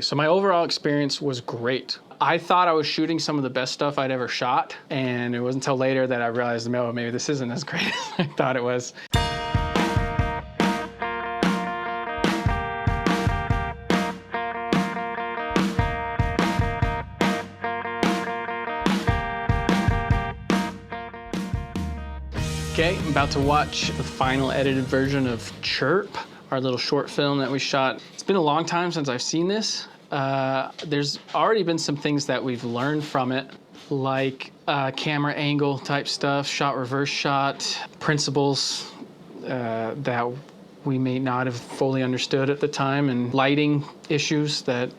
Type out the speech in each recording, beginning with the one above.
So my overall experience was great. I thought I was shooting some of the best stuff I'd ever shot, and it wasn't until later that I realized, no, maybe this isn't as great as I thought it was. Okay, I'm about to watch the final edited version of CHIRP, our little short film that we shot. It's been a long time since I've seen this. There's already been some things that we've learned from it, like camera angle type stuff, shot reverse shot, principles that we may not have fully understood at the time, and lighting issues that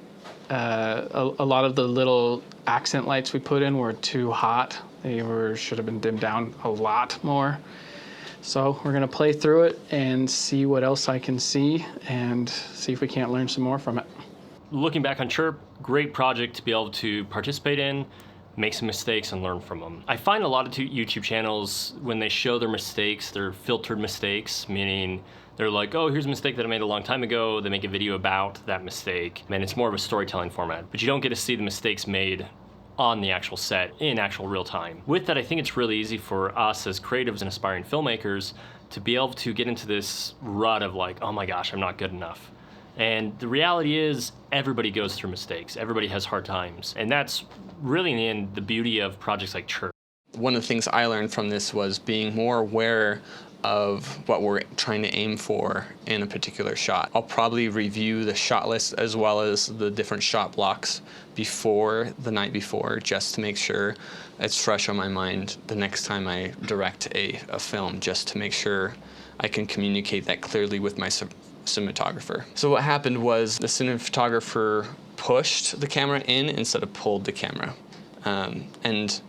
a lot of the little accent lights we put in were too hot. They should have been dimmed down a lot more. So we're gonna play through it and see what else I can see and see if we can't learn some more from it. Looking back on CHIRP, great project to be able to participate in, make some mistakes and learn from them. I find a lot of YouTube channels, when they show their mistakes, they're filtered mistakes, meaning they're like, oh, here's a mistake that I made a long time ago. They make a video about that mistake, and it's more of a storytelling format. But you don't get to see the mistakes made on the actual set in actual real time. With that, I think it's really easy for us as creatives and aspiring filmmakers to be able to get into this rut of like, oh my gosh, I'm not good enough. And the reality is everybody goes through mistakes. Everybody has hard times. And that's really in the end the beauty of projects like CHIRP. One of the things I learned from this was being more aware of what we're trying to aim for in a particular shot. I'll probably review the shot list as well as the different shot blocks the night before, just to make sure it's fresh on my mind the next time I direct a film, just to make sure I can communicate that clearly with my cinematographer. So what happened was the cinematographer pushed the camera in instead of pulled the camera. And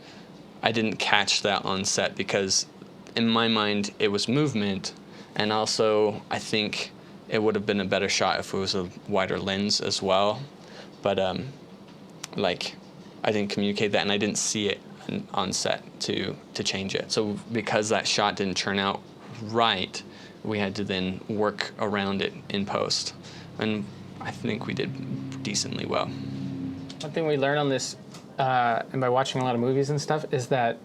I didn't catch that on set because in my mind it was movement, and also I think it would have been a better shot if it was a wider lens as well. But like, I didn't communicate that and I didn't see it on set to change it. So because that shot didn't turn out right, we had to then work around it in post. And I think we did decently well. One thing we learned on this, and by watching a lot of movies and stuff, is that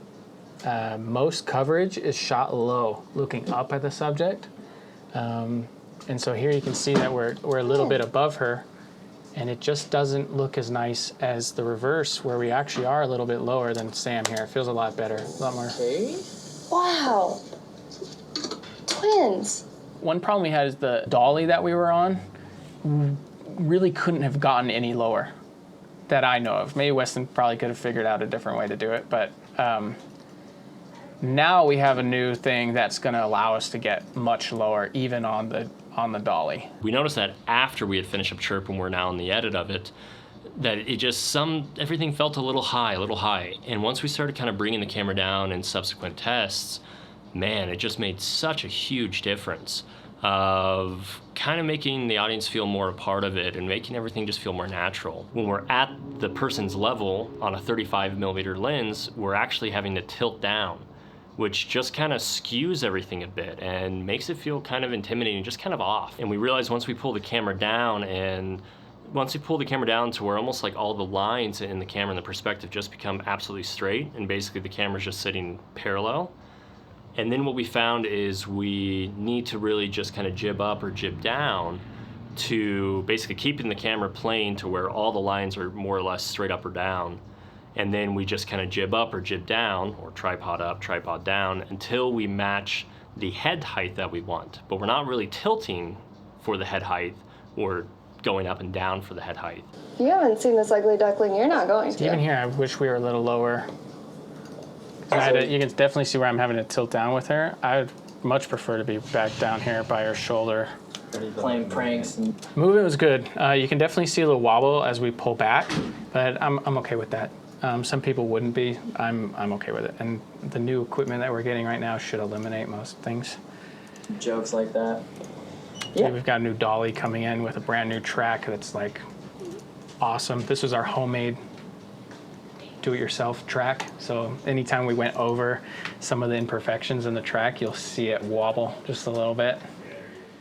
most coverage is shot low, looking up at the subject. And so here you can see that we're a little bit above her, and it just doesn't look as nice as the reverse, where we actually are a little bit lower than Sam here. It feels a lot better, a lot more. Okay. Wow. Twins. One problem we had is the dolly that we were on really couldn't have gotten any lower that I know of. Maybe Weston probably could have figured out a different way to do it, but now we have a new thing that's going to allow us to get much lower, even on the dolly. We noticed that after we had finished up CHIRP and we're now in the edit of it, that it just everything felt a little high. And once we started kind of bringing the camera down in subsequent tests, man, it just made such a huge difference of kind of making the audience feel more a part of it and making everything just feel more natural. When we're at the person's level on a 35mm lens, we're actually having to tilt down, which just kind of skews everything a bit and makes it feel kind of intimidating, just kind of off. And we realized once we pull the camera down to where almost like all the lines in the camera and the perspective just become absolutely straight, and basically the camera's just sitting parallel. And then what we found is we need to really just kind of jib up or jib down to basically keeping the camera plane to where all the lines are more or less straight up or down. And then we just kind of jib up or jib down, or tripod up, tripod down, until we match the head height that we want. But we're not really tilting for the head height or going up and down for the head height. You haven't seen this ugly duckling, you're not going to. Even here, I wish we were a little lower. You can definitely see where I'm having to tilt down with her. I would much prefer to be back down here by her shoulder. Playing pranks. Movement was good. You can definitely see a little wobble as we pull back, but I'm okay with that. Some people wouldn't be. I'm okay with it. And the new equipment that we're getting right now should eliminate most things. Jokes like that. Yeah. We've got a new dolly coming in with a brand new track that's like awesome. This was our homemade do-it-yourself track. So anytime we went over some of the imperfections in the track, you'll see it wobble just a little bit.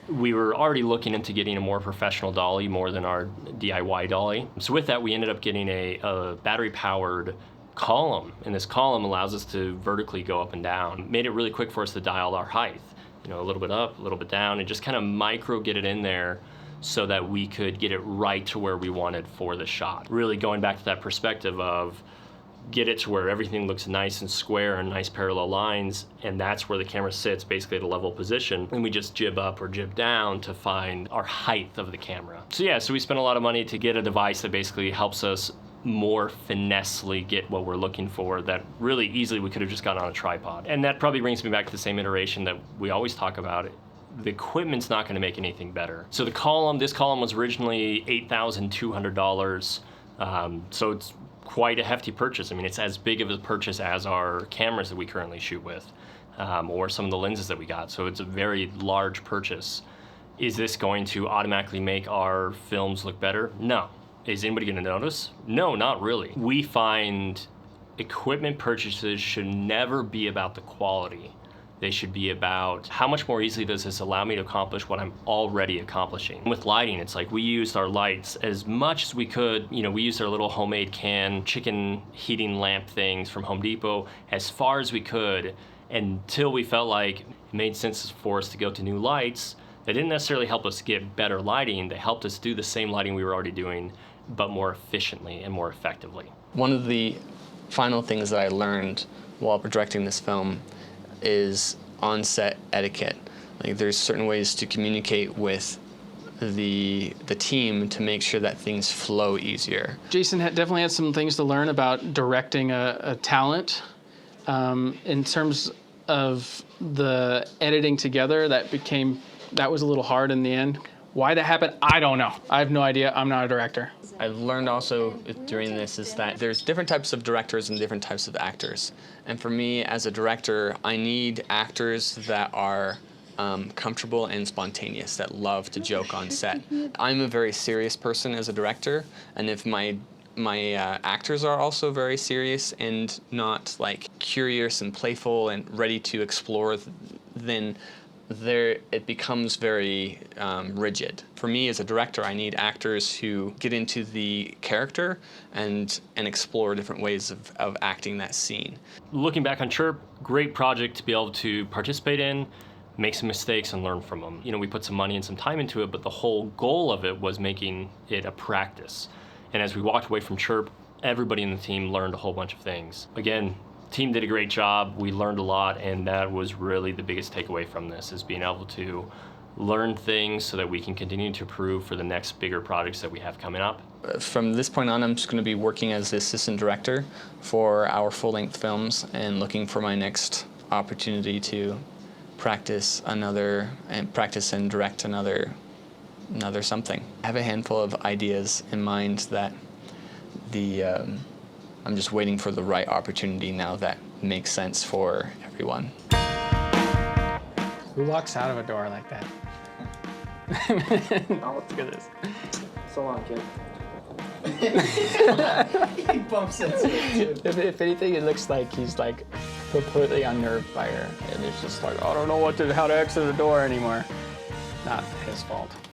We were already looking into getting a more professional dolly more than our DIY dolly. So with that, we ended up getting a battery-powered column, and this column allows us to vertically go up and down. Made it really quick for us to dial our height, you know, a little bit up, a little bit down, and just kind of micro get it in there so that we could get it right to where we wanted for the shot. Really going back to that perspective of get it to where everything looks nice and square and nice parallel lines, and that's where the camera sits, basically at a level position, and we just jib up or jib down to find our height of the camera. So yeah, so we spent a lot of money to get a device that basically helps us more finessely get what we're looking for, that really easily we could have just gotten on a tripod. And that probably brings me back to the same iteration that we always talk about. The equipment's not going to make anything better. So the column, this column was originally $8,200, so it's quite a hefty purchase. I mean, it's as big of a purchase as our cameras that we currently shoot with, or some of the lenses that we got. So it's a very large purchase. Is this going to automatically make our films look better? No. Is anybody going to notice? No, not really. We find equipment purchases should never be about the quality. They should be about how much more easily does this allow me to accomplish what I'm already accomplishing. With lighting, it's like we used our lights as much as we could. You know, we used our little homemade chicken heating lamp things from Home Depot as far as we could until we felt like it made sense for us to go to new lights. They didn't necessarily help us get better lighting. They helped us do the same lighting we were already doing, but more efficiently and more effectively. One of the final things that I learned while directing this film is on-set etiquette. Like, there's certain ways to communicate with the team to make sure that things flow easier. Jason definitely had some things to learn about directing a talent. In terms of the editing together, that was a little hard in the end. Why that happened, I don't know. I have no idea. I'm not a director. I've learned also during this is that there's different types of directors and different types of actors. And for me, as a director, I need actors that are comfortable and spontaneous, that love to joke on set. I'm a very serious person as a director, and if my actors are also very serious and not like curious and playful and ready to explore, then it becomes very rigid. For me as a director, I need actors who get into the character and explore different ways of acting that scene. Looking back on CHIRP, great project to be able to participate in, make some mistakes and learn from them. You know, we put some money and some time into it, but the whole goal of it was making it a practice. And as we walked away from CHIRP, everybody in the team learned a whole bunch of things. Again, team did a great job. We learned a lot, and that was really the biggest takeaway from this, is being able to learn things so that we can continue to improve for the next bigger projects that we have coming up. From this point on, I'm just going to be working as the assistant director for our full-length films and looking for my next opportunity to practice and direct another something. I have a handful of ideas in mind that I'm just waiting for the right opportunity now that makes sense for everyone. Who walks out of a door like that? Oh, look at this. So long, kid. He bumps into it too. If anything, it looks like he's like completely unnerved by her, and it's just like, I don't know how to exit the door anymore. Not his fault.